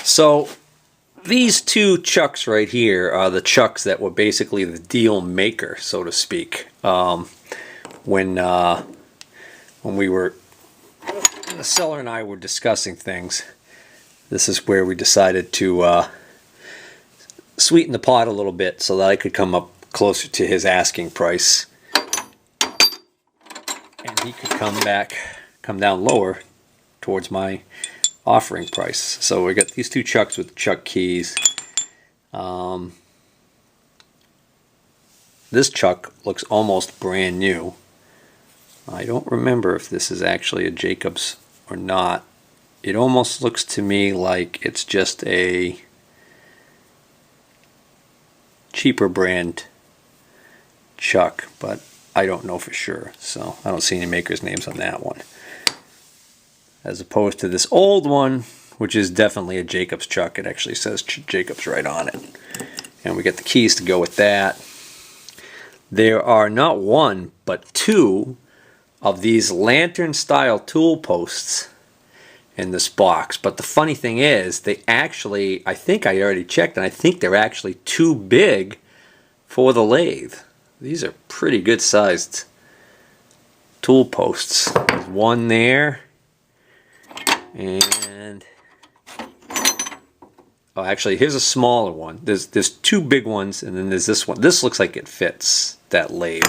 So these two chucks right here are the chucks that were basically the deal maker, so to speak. When we were, the seller and I were discussing things, this is where we decided to sweeten the pot a little bit so that I could come up closer to his asking price, and he could come down lower towards my offering price. So we got these two chucks with chuck keys. This chuck looks almost brand new. I don't remember if this is actually a Jacobs or not. It almost looks to me like it's just a cheaper brand chuck, but I don't know for sure, so I don't see any makers' names on that one. As opposed to this old one, which is definitely a Jacobs chuck. It actually says Jacobs right on it. And we get the keys to go with that. There are not one, but two of these lantern style tool posts in this box. But the funny thing is, they actually, I think I already checked, and I think they're actually too big for the lathe. These are pretty good sized tool posts. There's one there, and oh, actually here's a smaller one. There's two big ones, and then there's this one. This looks like it fits that lathe.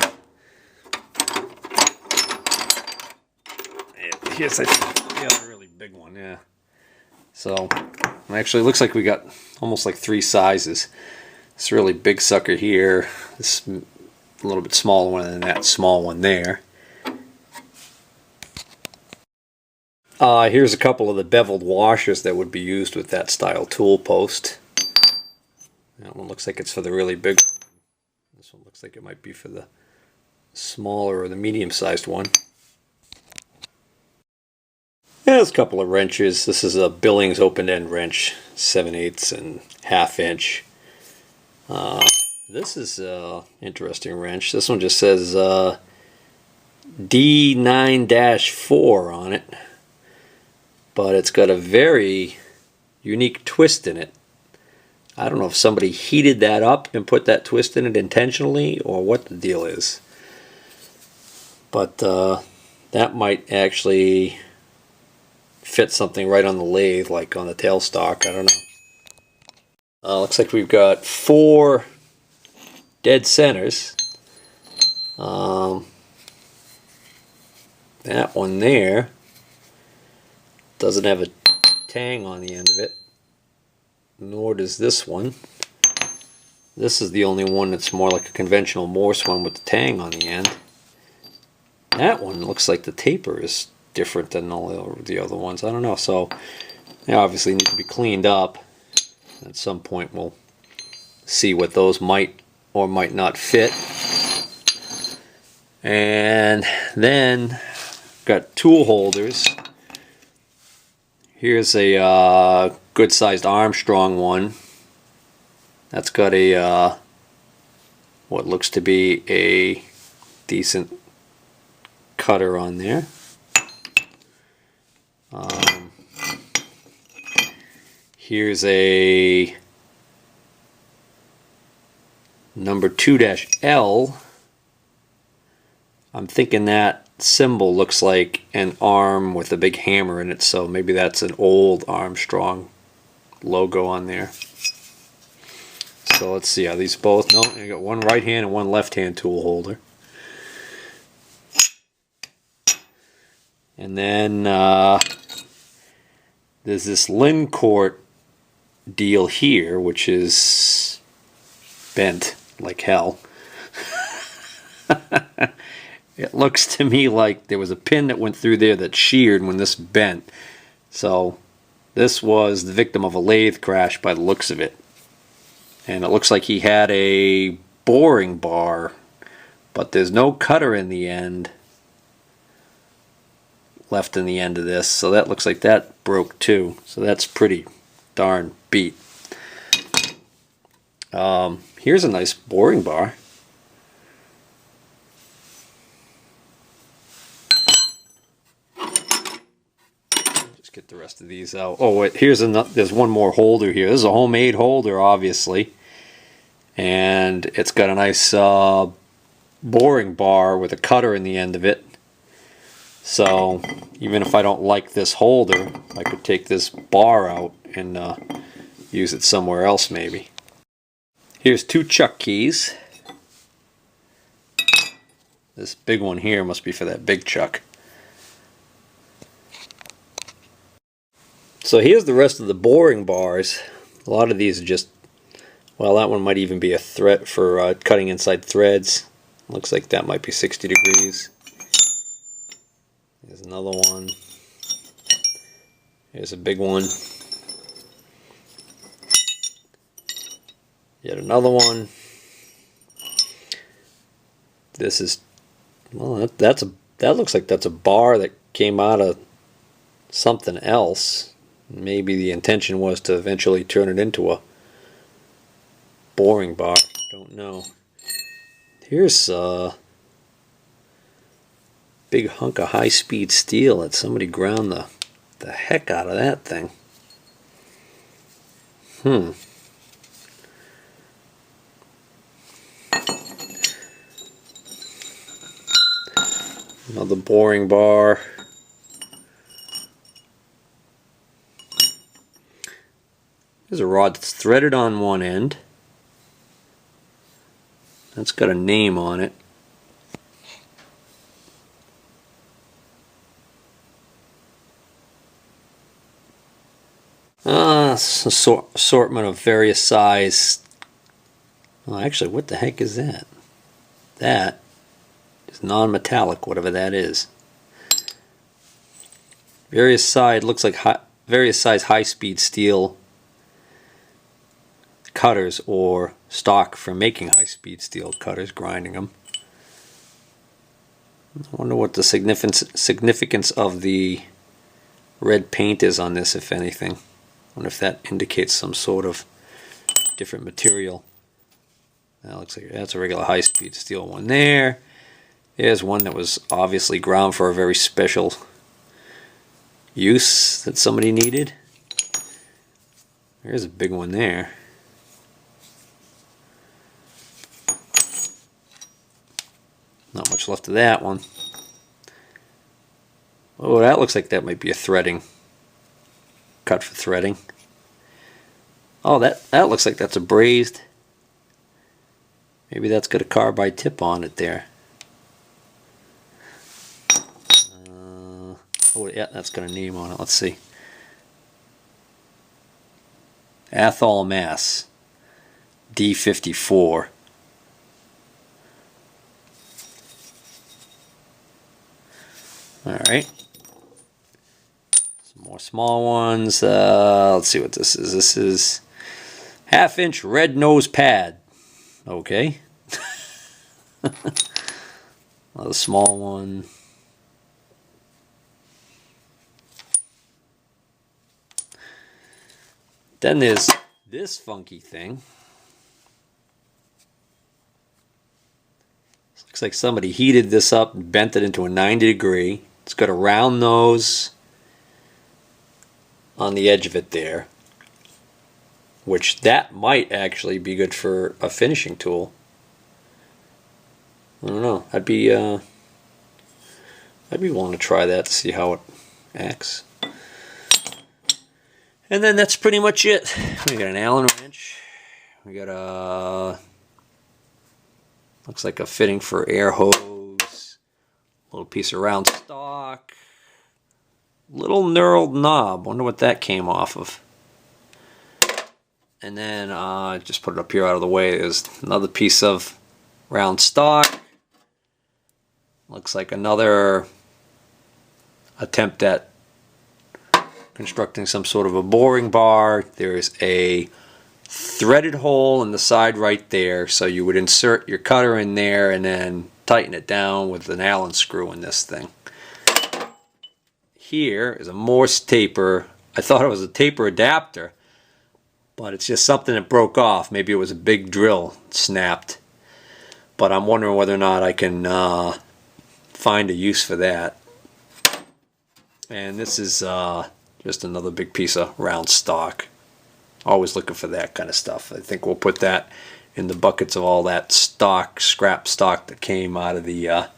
Here's, I think, the other really big one, yeah. So actually it looks like we got almost like three sizes. This really big sucker here, this a little bit smaller one than that small one there. Here's a couple of the beveled washers that would be used with that style tool post. That one looks like it's for the really big one. This one looks like it might be for the smaller or the medium-sized one. There's a couple of wrenches. This is a Billings open-end wrench, 7/8 and 1/2 inch. This is an interesting wrench. This one just says D9-4 on it, but it's got a very unique twist in it. I don't know if somebody heated that up and put that twist in it intentionally or what the deal is, but that might actually fit something right on the lathe, like on the tailstock. I don't know. Looks like we've got 4 dead centers. That one there doesn't have a tang on the end of it, nor does this one. This is the only one that's more like a conventional Morse one with the tang on the end. That one looks like the taper is different than all the other ones. I don't know. So they obviously need to be cleaned up. At some point we'll see what those might or might not fit. And then got tool holders. Here's a good sized Armstrong one. That's got a what looks to be a decent cutter on there. Here's a number 2-L. I'm thinking that symbol looks like an arm with a big hammer in it, so maybe that's an old Armstrong logo on there. So let's see, are these both? No, you got one right hand and one left hand tool holder. And then there's this Lincourt deal here, which is bent like hell. It looks to me like there was a pin that went through there that sheared when this bent. So this was the victim of a lathe crash by the looks of it. And it looks like he had a boring bar, but there's no cutter in the end left in the end of this, so that looks like that broke too. So that's pretty darn beat. Here's a nice boring bar. get the rest of these out. Oh, wait, here's another. There's one more holder here. This is a homemade holder, obviously, and it's got a nice boring bar with a cutter in the end of it. So even if I don't like this holder, I could take this bar out and use it somewhere else maybe. Here's 2 chuck keys. This big one here must be for that big chuck. So here's the rest of the boring bars. A lot of these are just, well, that one might even be a thread for cutting inside threads. Looks like that might be 60 degrees. There's another one. Here's a big one. Yet another one. This is, well, that looks like that's a bar that came out of something else. Maybe the intention was to eventually turn it into a boring bar. Don't know. Here's a big hunk of high-speed steel that somebody ground the heck out of that thing. Another boring bar. There's a rod that's threaded on one end. That's got a name on it. Assortment of various size. Well, actually, what the heck is that? That is non-metallic, whatever that is. Various size, looks like various size high-speed steel cutters or stock for making high-speed steel cutters, grinding them. I wonder what the significance of the red paint is on this, if anything. I wonder if that indicates some sort of different material. That looks like that's a regular high-speed steel one there. There's one that was obviously ground for a very special use that somebody needed. There's a big one there. Not much left of that one. Oh, that looks like that might be a threading. Cut for threading. Oh, that looks like that's a brazed. Maybe that's got a carbide tip on it there. Oh yeah, that's got a name on it. Let's see. Athol Mass D54. Alright. Some more small ones. Let's see what this is. This is 1/2 inch red nose pad. Okay. Another small one. Then there's this funky thing. Looks like somebody heated this up and bent it into a 90 degree. It's got a round nose on the edge of it there, which that might actually be good for a finishing tool. I don't know. I'd be willing to try that to see how it acts. And then that's pretty much it. We got an Allen wrench. We got a, looks like a fitting for air hose. A little piece of round stock. Little knurled knob. Wonder what that came off of. And then just put it up here out of the way. There's another piece of round stock. Looks like another attempt at constructing some sort of a boring bar. There's a threaded hole in the side right there, so you would insert your cutter in there and then tighten it down with an Allen screw in this thing. Here is a Morse taper. I thought it was a taper adapter, but it's just something that broke off. Maybe it was a big drill snapped, but I'm wondering whether or not I can find a use for that. And this is Just another big piece of round stock. Always looking for that kind of stuff. I think we'll put that in the buckets of all that stock, scrap stock that came out of the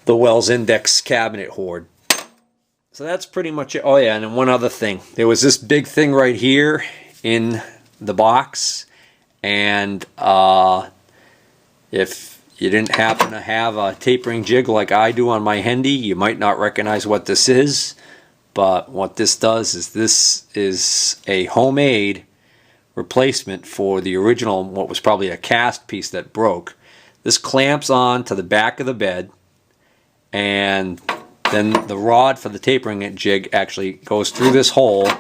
Wells Index cabinet hoard. So that's pretty much it. Oh yeah, and then one other thing. There was this big thing right here in the box, and if you didn't happen to have a tapering jig like I do on my Hendy, you might not recognize what this is. But what this does is this is a homemade replacement for the original, what was probably a cast piece that broke. This clamps on to the back of the bed, and then the rod for the tapering jig actually goes through this hole,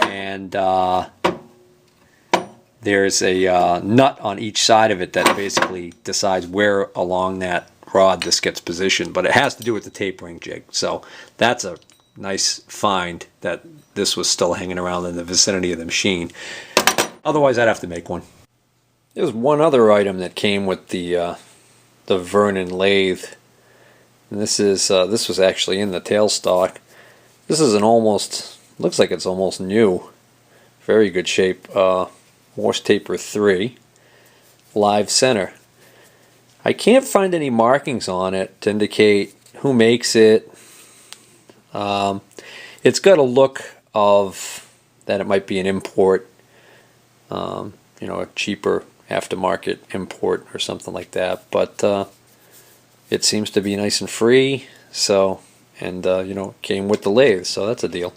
and there's a nut on each side of it that basically decides where along that rod this gets positioned. But it has to do with the tapering jig. So that's a nice find that this was still hanging around in the vicinity of the machine. Otherwise, I'd have to make one. There's one other item that came with the Vernon Lathe, and this was actually in the tailstock. This is an almost, looks like it's almost new, very good shape. Morse taper 3, live center. I can't find any markings on it to indicate who makes it. It's got a look of that it might be an import, you know, a cheaper aftermarket import or something like that, but it seems to be nice and free. So, and you know, came with the lathe, so that's a deal.